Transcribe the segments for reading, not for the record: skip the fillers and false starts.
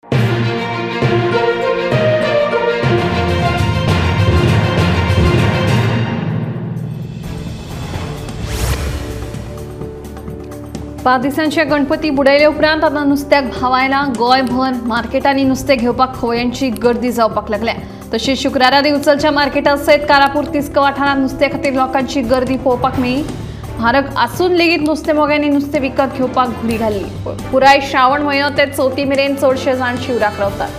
पाच दिवसांचे गणपती बुडयले उपरांत आता नुस्त्याक भावायला गोयभर मार्केटांनी नुस्तें घेवपाक खवयांची गर्दी जावपाक लागल्या। तशेंच शुक्रारा दिवचलच्या मार्केटांत सयत कारापूर तिस्क वाठारांत नुस्ते खातीर लोकांची गर्दी पळोवपाक मेळ्ळी। म्हारग आसून लेगीत नुस्तेंमोग्यांनी नुस्तें विकत घेवपाक घुरी घाल्ली। पुराय श्रावण म्हयनो ते चवथी मेरेन चडशे जाण शिवराक रावतात।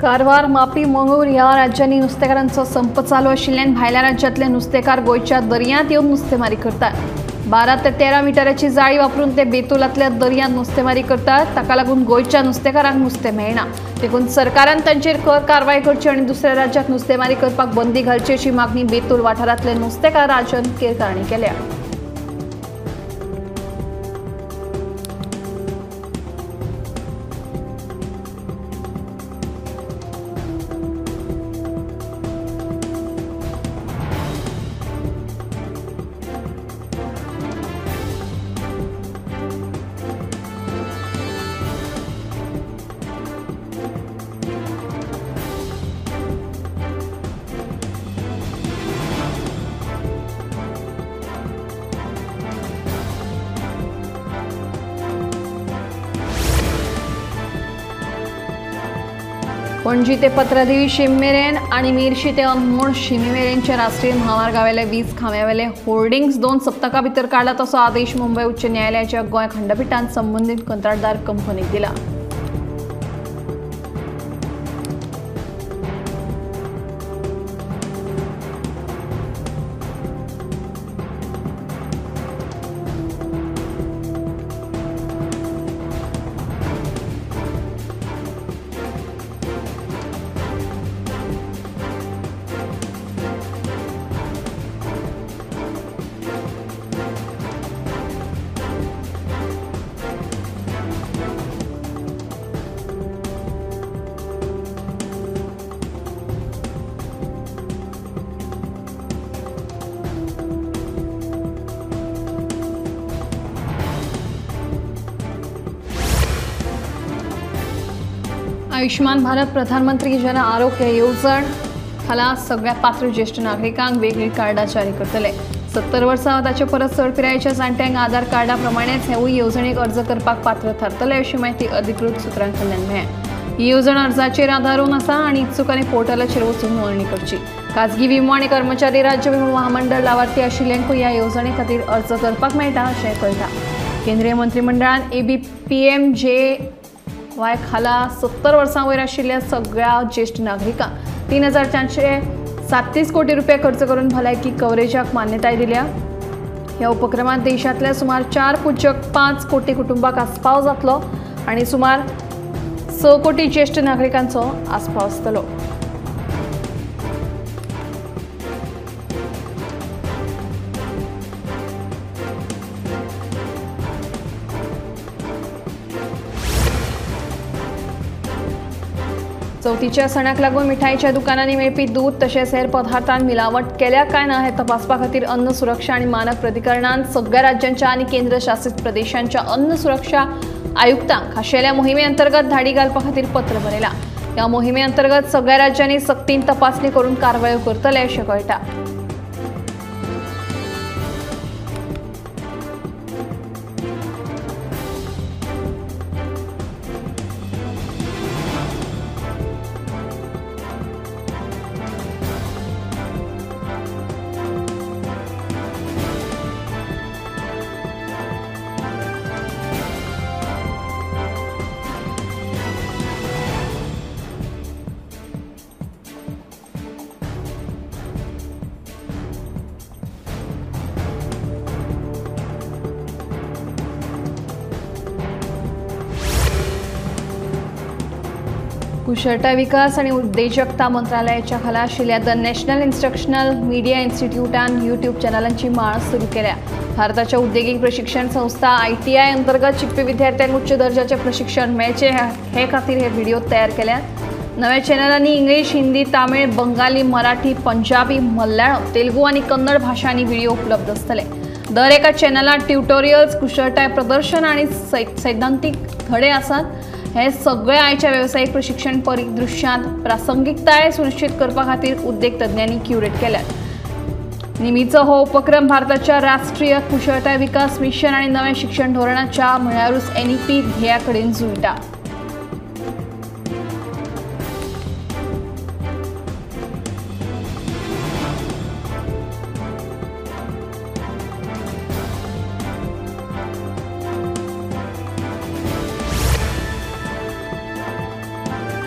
कारवार, मापी, मंगळूर ह्या राज्यांनी नुस्तेकारांचो संप चालू आशिल्ल्यान भायल्या राज्यांतले नुस्तेकार गोंयच्या दर्यांत येवन नुस्तेमारी करतात। 12 ते 13 मिटराची जाळी वापरून ते बेतुलांतल्या दर्यांत नुस्तेमारी करतात। ताका लागून गोंयच्या नुस्तेकारांक नुस्तें मेळना। देखून सरकारान तांचेर खर कारवाय करची आनी दुसऱ्या राज्यांत नुस्तेमारी करपाक बंदी घालची अशी मागणी बेतूल वाठारांतले नुस्तेकार राजन केरकारांनी केल्या। पणजी ते पत्रादेवी शिमेरेन आणि मिर्शी ते अनमोल शिमेरेनच्या राष्ट्रीय महामार्गावेले 20 खांब्यावेले होर्डिंग्स 2 सप्तकां भितर काढलात असो आदेश मुंबय उच्च न्यायालयाच्या गोंय खंडपीठान संबंधित कंत्राटदार कंपनीक दिला। आयुष्मान भारत प्रधानमंत्री जन आरोग्य येवजण खाला सगळ्या पात्र ज्येष्ठ नागरिकांक वेगळी कार्डां जारी करतले। 70 वर्सां ताचे परस चड पिरायेच्या जाणट्यांक आधार कार्डा प्रमाणेच हेवूय येवजणेक अर्ज करपाक पात्र थारतले अशी माहिती अधिकृत सुत्रांकडल्यान मेळ्ळ्या। ही येवजण अर्जाचेर आदारून आसा आनी इत्सुकांनी पोर्टलाचेर वचून नोंदणी करची। खाजगी विमो आनी कर्मचारी राज्य विमो महामंडळ लावार्थी आशिल्ल्यांकूय ह्या येवजणे खातीर अर्ज करपाक मेळटा अशें कळटा। केंद्रीय मंत्रिमंडळान ABPMJY खाला 70 वर्सां वयर आशिल्ल्या सगळ्या ज्येष्ठ नागरिकांक 3,437 कोटी रुपये खर्च करून भलायकी कव्हरेजाक मान्यताय दिल्या। ह्या उपक्रमांत देशांतल्या सुमार 4.5 कोटी कुटुंबांक आस्पाव जातलो आनी सुमार 6 कोटी ज्येष्ठ नागरिकांचो आस्पाव आसतलो। चवथीच्या सणाक लागून मिठाईच्या दुकानांनी मेळपी दूध तशेंच हेर पदार्थांत मिलावट केल्या काय ना हे तपासपा खातीर अन्न सुरक्षा आनी मानक प्राधिकरणान सगळ्या राज्यांच्या आनी केंद्र शासित प्रदेशांच्या अन्न सुरक्षा आयुक्तांक खाशेल्या मोहिमे अंतर्गत धाडी घालपा खातीर पत्र बरयलां। ह्या मोहिमे अंतर्गत सगळ्या राज्यांनी सक्तीन तपासणी करून कारवायो करतले अशें कळटा। कुशलता विकास आणि उद्योजकता मंत्रालयाच्या खाला the national instructional media institute आणि यूट्यूब चॅनलांची माळ सुरू केल्या. भारताच्या औद्योगिक प्रशिक्षण संस्था ITI अंतर्गत चिप्पी विद्यार्थ्यांक उच्च दर्जाचे प्रशिक्षण मेळचे हे खातीर हे व्हिडिओ तयार केल्या. नव्या चॅनलांनी इंग्लिश, हिंदी, तामिळ, बंगाली, मराठी, पंजाबी, मल्याळम, तेलुगू आणि कन्नड भाषांनी व्हिडिओ उपलब्ध असतले. दर एका चॅनलात ट्युटोरियल्स, कुशलताय प्रदर्शन आणि सैद्धांतिक धडे आसात. हे सगळे आयच्या व्यावसायिक प्रशिक्षण परिदृश्यांत प्रासंगिकताय सुनिश्चित करपा खातीर उद्योग तज्ञांनी क्युरेट केल्यात. निमीचो हो उपक्रम भारताच्या राष्ट्रीय कुशलताय विकास मिशन आणि नव्या शिक्षण धोरणाच्या म्हळ्यारूच NEP ध्येया कडेन जुळटा.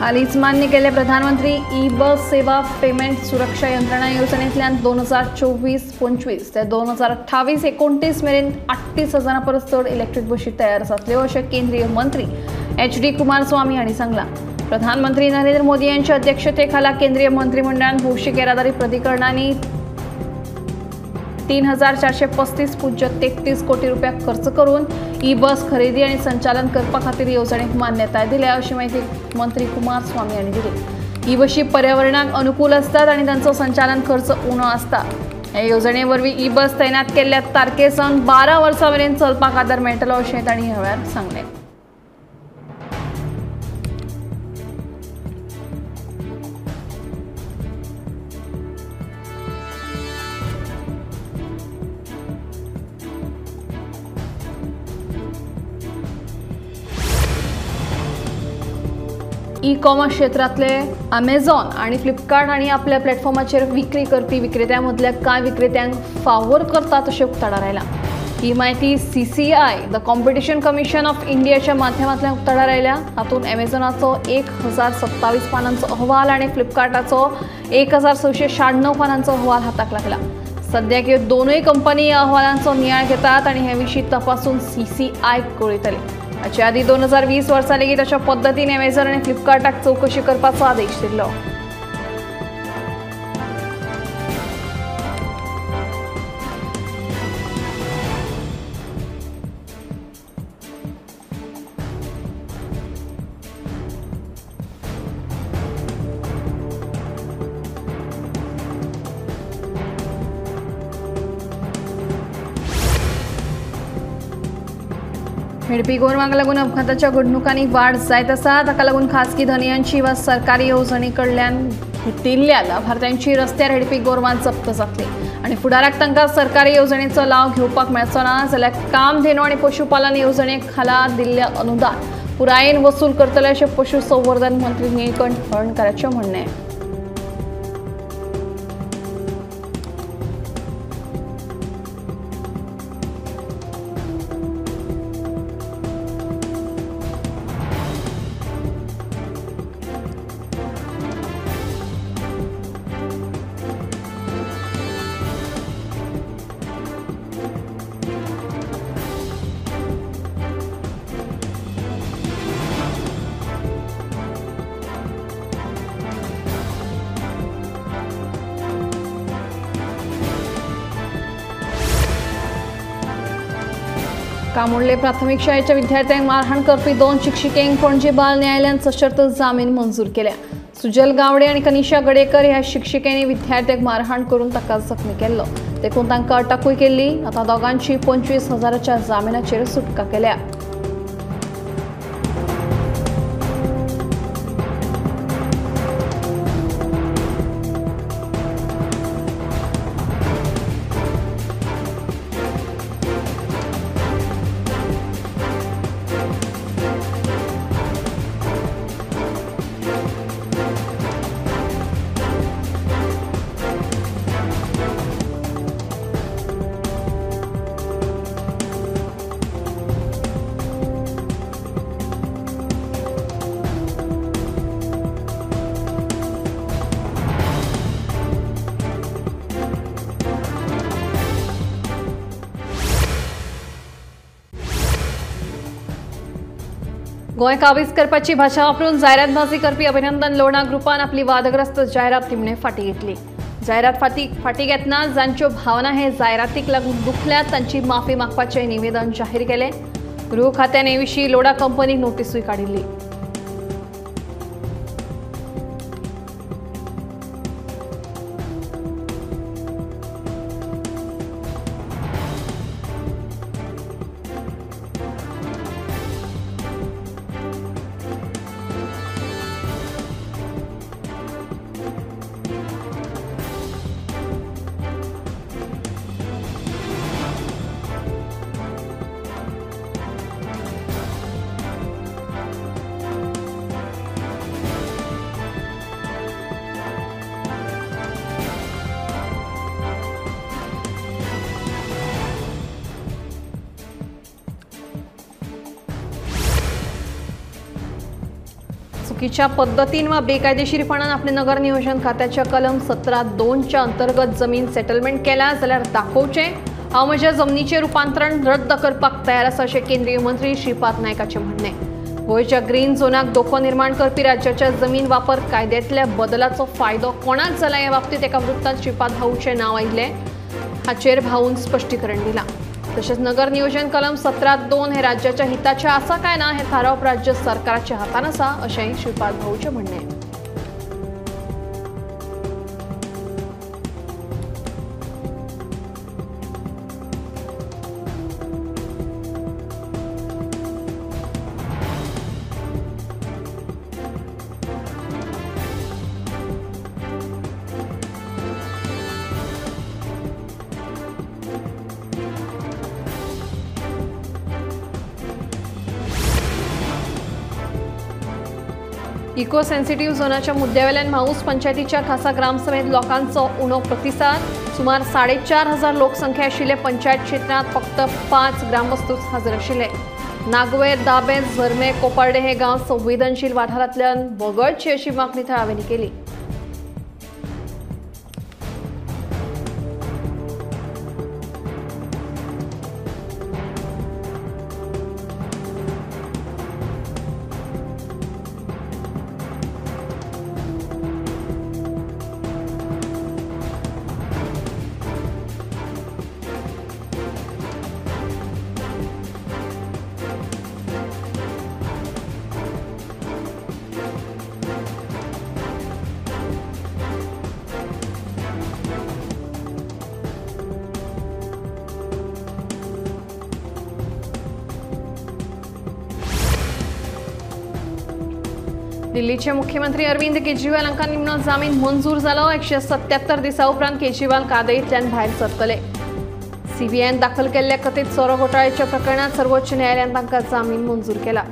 हालींच मान्य केले प्रधानमंत्री ई-बस सेवा पेमेंट सुरक्षा यंत्रणा योजनेंतल्यान 2024-25 ते 2028-29 मेरेन 38,000 परस चड इलेक्ट्रीक बशी तयार जातल्यो अशें केंद्रीय मंत्री HD कुमारस्वामी हांणी सांगलां. प्रधानमंत्री नरेंद्र मोदी यांच्या अध्यक्षतेखाला केंद्रीय मंत्रिमंडळान भौशीक येरादारी प्राधिकरणांनी 3,435.33 कोटी रुपया खर्च करून ई-बस खरेदी आणि संचालन करपा खातीर येवजणेक मान्यताय दिल्या अशी माहिती मंत्री कुमारस्वामी यांनी दिली. ई-बशी पर्यावरणाक अनुकूल असतात आणि तांचो संचालन खर्च उणो आसता. ह्या येवजणे वरवीं ई-बस तैनात केल्ल्या तारखेसावन 12 वर्सां मेरेन चलपाक आदार मेळटलो अशें तांणी ह्या वेळार सांगलें. ई-कॉमर्स क्षेत्रातले Amazon आणि फ्लिपकार्ट आणि आपल्या प्लॅटफॉर्माचेर विक्री करपी विक्रेत्यां मदल्या कांय विक्रेत्यांक फावोर करतात अशें उक्ताडार आयला. ही माहिती CCI the competition commission of इंडियाच्या माध्यमांतल्यान उक्ताडार आयल्या. हातूंत Amazonचो 1,027 पानांचो अहवाल आणि फ्लिपकार्टाचो 1,696 पानांचो अहवाल हाताक लागला. सद्याक ह्यो दोनूय कंपनी ह्या अहवालांचो नियाळ घेतात आणि हे विशीं तपासून CCI कळयतले. हाचे आदी 2020 वर्सा लेगीत अशा पद्दतीन Amazon आणि फ्लिपकार्टाक चौकशी करपाचो आदेश दिल्लो. मेळपी गोरवांक लागून अपघाताच्या घडणुकांनी वाड जायत आसा. ताका लागून खासगी धनियांची वा सरकारी येवजणे कडल्यान घेतिल्ल्या लाभार्थ्यांची रस्त्यार हेडपी गोरवां जप्त जातली आणि फुडाराक तांकां सरकारी येवजणेचो लाव घेवपाक मेळचो ना जाल्यार कामधेनू आणि पशुपालन येवजणे खाला दिल्लें अनुदान पुरायेन वसूल करतले अशें पशुसंवर्धन मंत्री निळकंठ हळर्णकाराचें म्हणणें. कामोडले प्राथमिक शाळेच्या विद्यार्थ्यांक मारहाण करपी 2 शिक्षिकेंक पणजी बाल न्यायालयान सशर्त जामीन मंजूर केल्या. सुजल गावडे आणि कनिषा गडेकर ह्या शिक्षिकेनी विद्यार्थ्यांक मारहाण करून ताका जखमी केल्लो. देखून तांकां अटकूय केल्ली. आता दोगांची 25,000च्या जामिनाचेर सुटका केल्या. गोंय काबीज करपाची भाशा वापरून जायरातबाजी करपी अभिनंदन लोढा ग्रुपान आपली वादग्रस्त जायरात निमणे फाटी घेतली। जायरात फाटी घेतना जांच्यो भावना हे जायरातीक लागून दुखल्यात तांची माफी मागपाचे निवेदन जाहीर केले। गृह खात्यान हे विशीं लोढा कंपनीक नोटीसूय काडिल्ली। चुकीच्या पद्धतीन वा बेकायदेशीरपणान आपले नगर नियोजन खात्याच्या कलम 17(2) अंतर्गत जमीन सेटलमेंट केला जाल्यार दाखोवचे। हांव म्हज्या जमनीचे रूपांतरण रद्द करपाक तयार आसा अशें केंद्रीय मंत्री श्रीपाद नायकाचे म्हणणे। गोंयच्या ग्रीन झोनाक धोको निर्माण करपी राज्याच्या जमीन वापर कायद्यांतल्या बदलाचो फायदो कोणाक जाला हे बाबतींत एका वृत्तात श्रीपाद भाऊचे नाव आयिल्ले। हाचेर भाऊन स्पश्टीकरण दिलां। तशेंच नगर नियोजन कलम 17(2) हे राज्याच्या हिताचे आसा काय ना हे थारावप राज्य सरकाराच्या हातान आसा अशेंय श्रीपाद भाऊचे म्हणणे। इको सेन्सिटिव्ह झोनाच्या मुद्द्यावेल्यान माऊस पंचायतीच्या खासा ग्रामसभेत लोकांचो उणो प्रतिसाद। सुमार 4,500 लोकसंख्या आशिल्ले पंचायत क्षेत्रांत फक्त 5 ग्रामवस्तूच हजर आशिल्ले। नागवेर, दाबे, झरमे, कोपर्डे हे गांव संवेदनशील वाठारांतल्यान वगळचे अशी मागणी थळाव्यांनी केली। दिल्लीचे मुख्यमंत्री अरविंद केजरीवाल हांकां निमणो जामीन मंजूर जालो। 177 दिसां उपरांत केजरीवाल कादयेंतल्यान भायर सरतले। सीबीआयन दाखल केल्ल्या कथीत सोरो घोटाळ्याच्या प्रकरणात सर्वोच्च न्यायालयान तांकां जामीन मंजूर केला।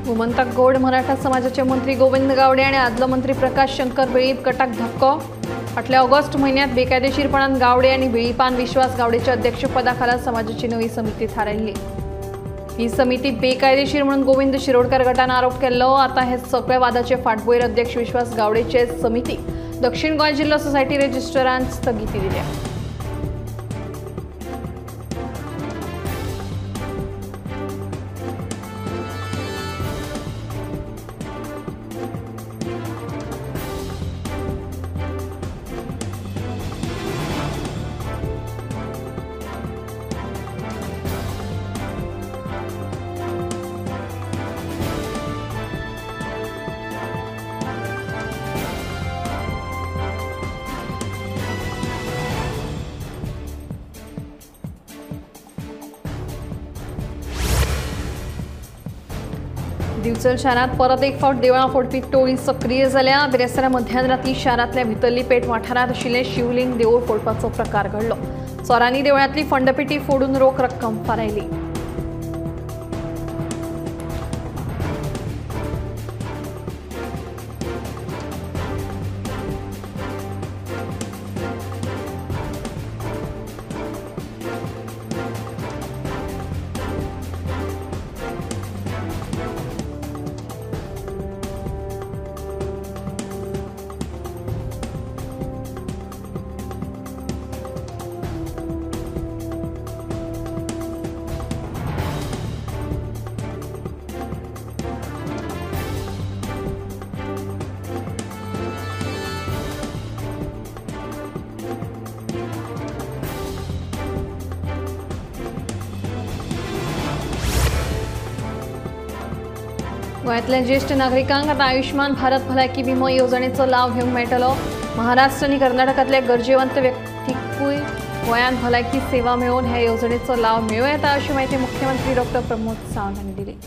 गोमंतक गौड मराठा समाजाचे मंत्री गोविंद गावडे आणि आदलो मंत्री प्रकाश शंकर वेळीप गटाक धक्को। फाटल्या ऑगस्ट महिन्यात बेकायदेशीरपणान गावडे आणि वेळीपान विश्वास गावडेच्या अध्यक्षपदाखाला समाजाची नवी समिती थारायल्ली। ही समिती बेकायदेशीर म्हणून गोविंद शिरोडकर गटान आरोप केल्लो। आता हे सगळे वादाचे फाटभुंयेर अध्यक्ष विश्वास गावडेचे समिती दक्षिण गोंय जिल्लो सोसायटी रजिस्ट्रारान स्थगिती दिल्या। दिवचल शारात परत एक फावट देवळां फोडपी टोळी सक्रिय जाल्या. बिरेस्तारा मध्यानराती शारांतल्या भितरली पेट वाठारांत आशिल्लें शिवलिंग देवूळ फोडपाचो प्रकार घडलो. चोरांनी देवळांतली फंडपेटी फोडून रोख रक्कम फारायली. गोंयांतल्या ज्येष्ठ नागरिकांक आतां आयुष्मान भारत भलायकी विमो येवजणेचो लाव घेवंक मेळटलो. महाराष्ट्र आनी कर्नाटकांतल्या गरजेवंत व्यक्तींकूय गोंयांत भलायकी सेवा मेळोवन ह्या येवजणेचो लाव मेळूं येता अशी माहिती मुख्यमंत्री डॉ. प्रमोद सावंत हांणी दिली.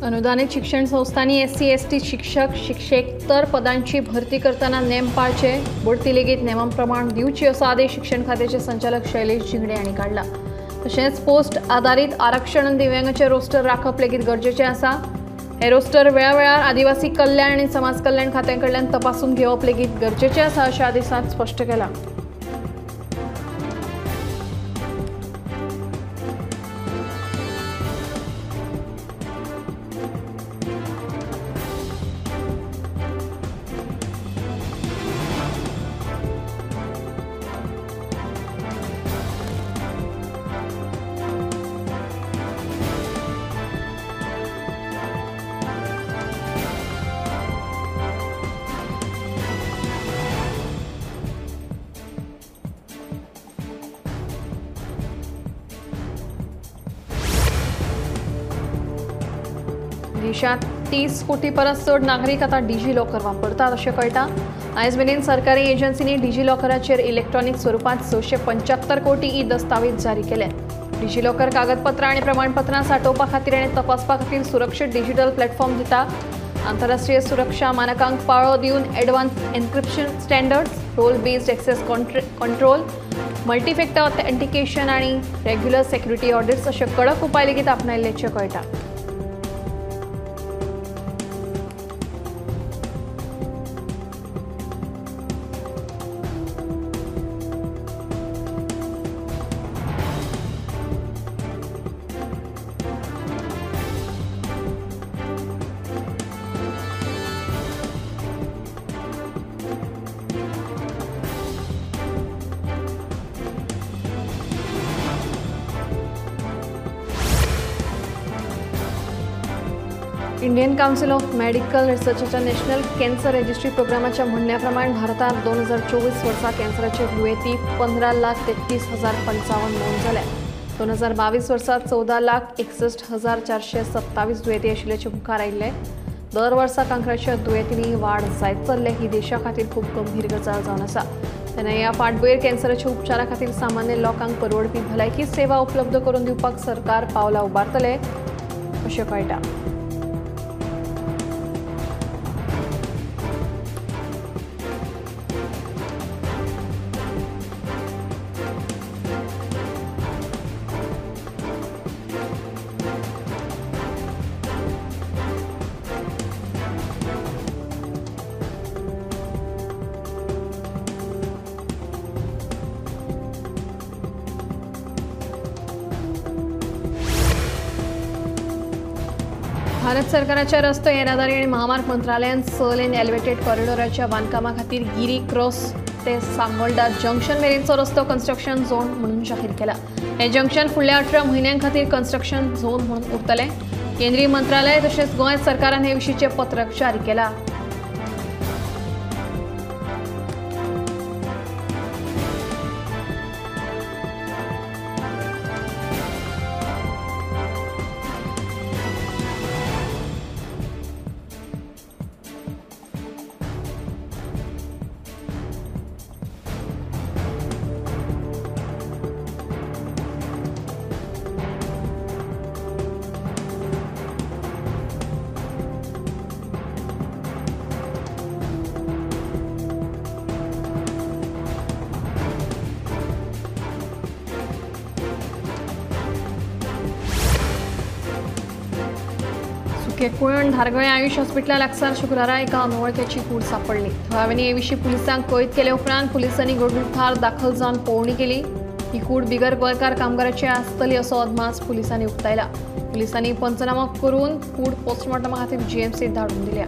अनुदानित शिक्षण संस्थांनी SC/ST शिक्षक शिक्षकेतर पदांची भरती करताना नेम पाळचे, बढती लेगीत नेमांप्रमाण दिवची असो आदेश शिक्षण खात्याचे संचालक शैलेश जिंगडे हांणी काढला. तशेंच पोस्ट आधारित आरक्षण दिव्यांगांचे रोस्टर राखप लेगीत गरजेचे आसा. हे रोस्टर वेळावेळार आदिवासी कल्याण आनी समाज कल्याण खात्याकडल्यान तपासून घेवप लेगीत गरजेचे आसा अशें आदेशांत स्पश्ट केलां. देशात 30 कोटी परस चड नागरीक आता डिजी लॉकर वापरतात अशें कळटा. आयज मेरेन सरकारी एजन्सींनी डिजी लॉकराचेर इलेक्ट्रॉनिक स्वरुपात 675 कोटी दस्तावेज जारी केले. डिजी लॉकर कागदपत्रां आनी प्रमाणपत्रां सांठोवपा खातीर आनी तपासपा खातीर सुरक्षीत डिजिटल प्लॅटफॉर्म दिता. आंतरराष्ट्रीय सुरक्षा मानकांक पाळो दिवन advance encryption standards, role based access control, multifactor authentication आनी रेग्युलर सेक्युरिटी ऑडिट्स अशे कडक उपाय लेगीत आपणायिल्ल्याचें कळटा. इंडियन काउन्सिल ऑफ मेडिकल रिसर्चच्या नॅशनल कॅन्सर रजिस्ट्री प्रोग्रामाच्या म्हणण्याप्रमाणे भारतात 2024 वर्सा कॅन्सराचे दुयेंती 15,33,055 नोंद जाल्या. 2022 वर्सा 14,61,427 दुयेंती आशिल्ल्याचे मुखार आयिल्ले. दर वर्सा कांकराच्या दुयेंतींनी वाड जायत चल्ले ही देशा खातीर खूब गंभीर गजाल जावन आसा. तेन्ना ह्या फाटभुंयेर कॅन्सराच्या उपचारा खातीर सामान्य लोकांक परवडपी भलायकी सेवा उपलब्ध करून दिवपाक सरकार पावलां उबारतले अशें कळटा. भारत सरकाराच्या रस्तो येरादारी आणि महामार्ग मंत्रालयान 6 लेन एलिव्हेटेड कॉरिडॉराच्या बांदकामा खातीर गिरी क्रॉस ते सांगोळडा जंक्शन मेरेनचो रस्तो कन्स्ट्रक्शन झोन म्हणून जाहीर केला। हे जंक्शन फुडल्या 18 म्हयन्यां खातीर कन्स्ट्रक्शन झोन म्हणून उरतले। केंद्रीय मंत्रालय तशेंच गोंय सरकारान हे विशींचे पत्रक जारी केला। कुळण धारगळे आयुष हॉस्पिटला लागसार शुक्रारा एका अनवळख्याची कूड सापडली। थळाव्यांनी हे विशीं पुलिसांक कळीत केले उपरांत पुलिसांनी घडणूक दाखल जावन पळोवणी केली। ही कूड बिगर गोंयकार कामगाराची आसतली असो अदमास पुलिसांनी उक्तायला। पुलिसांनी पंचनामा करून कूड पोस्टमॉर्टमा खातीर जीएमसीत धाडून दिल्या।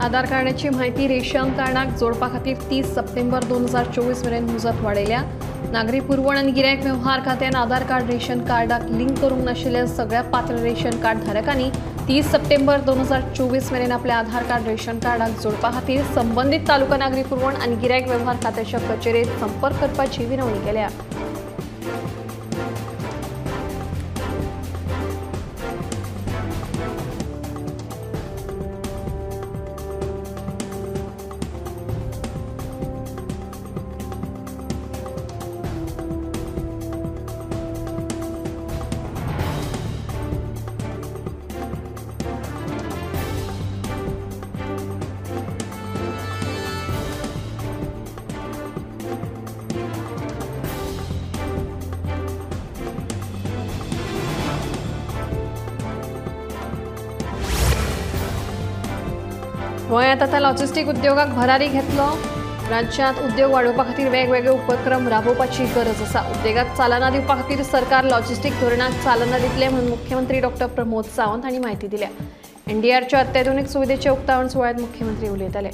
आधार कार्डाची माहिती रेशन कार्डाक जोडपा खातीर 30 सप्टेंबर 2024 मेरेन मुजत वाडयल्या। नागरी पुरवण आनी गिरायक वेव्हार खात्यान आधार कार्ड रेशन कार्डाक लिंक करूंक नाशिल्ल्या सगळ्या पात्र रेशन कार्ड धारकांनी 30 सप्टेंबर 2024 मेरेन आपले आधार कार्ड रेशन कार्डाक जोडपा खातीर संबंधीत तालुका नागरी पुरवण आनी गिरायक वेव्हार खात्याच्या कचेरेत संपर्क करपाची विनवणी केल्या। गोंयांत आतां लॉजिस्टीक उद्योगाक भरारी घेतलो। राज्यांत उद्योग वाडोवपा खातीर वेगवेगळे उपक्रम राबोवपाची गरज आसा। उद्देगाक चालना दिवपा खातीर सरकार लॉजिस्टीक धोरणाक चालना दितले म्हणून मुख्यमंत्री डॉ. प्रमोद सावंत हांणी म्हायती दिल्या। एनडीआरच्या अत्याधुनीक सुविधेचे उक्तावण सुवाळ्यात मुख्यमंत्री उलयताले।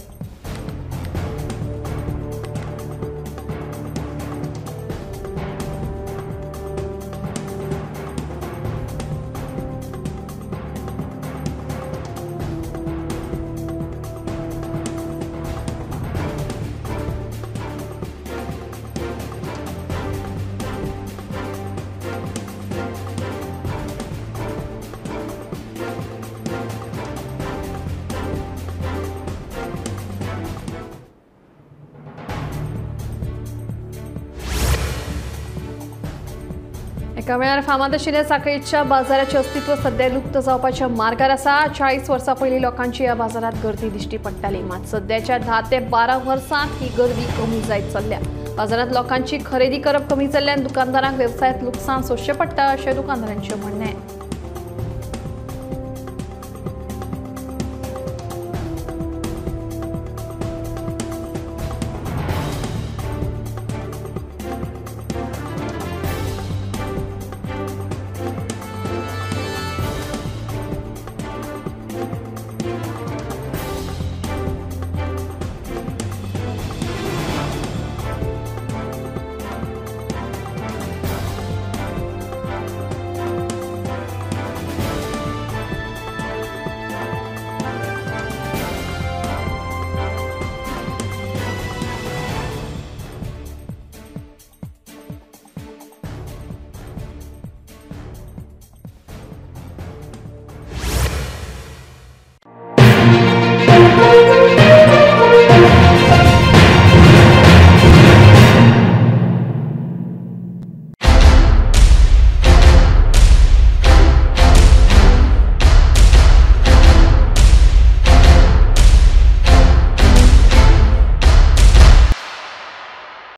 एका वेळार फामाद आशिल्ल्या सांखळेच्या बाजाराचे अस्तित्व सध्या लुप्त जावपाच्या मार्गार आसा। 40 वर्सां पयलीं लोकांची ह्या बाजारात गर्दी दिश्टी पडटाली, मात सध्याच्या 10 ते 12 वर्सांत ही गर्दी कमी जायत चल्ल्या। बाजारात लोकांची खरेदी करप कमी जाल्ल्यान दुकानदारांक वेवसायात लुकसाण सोंसचें पडटा अशें दुकानदारांचें म्हणणें।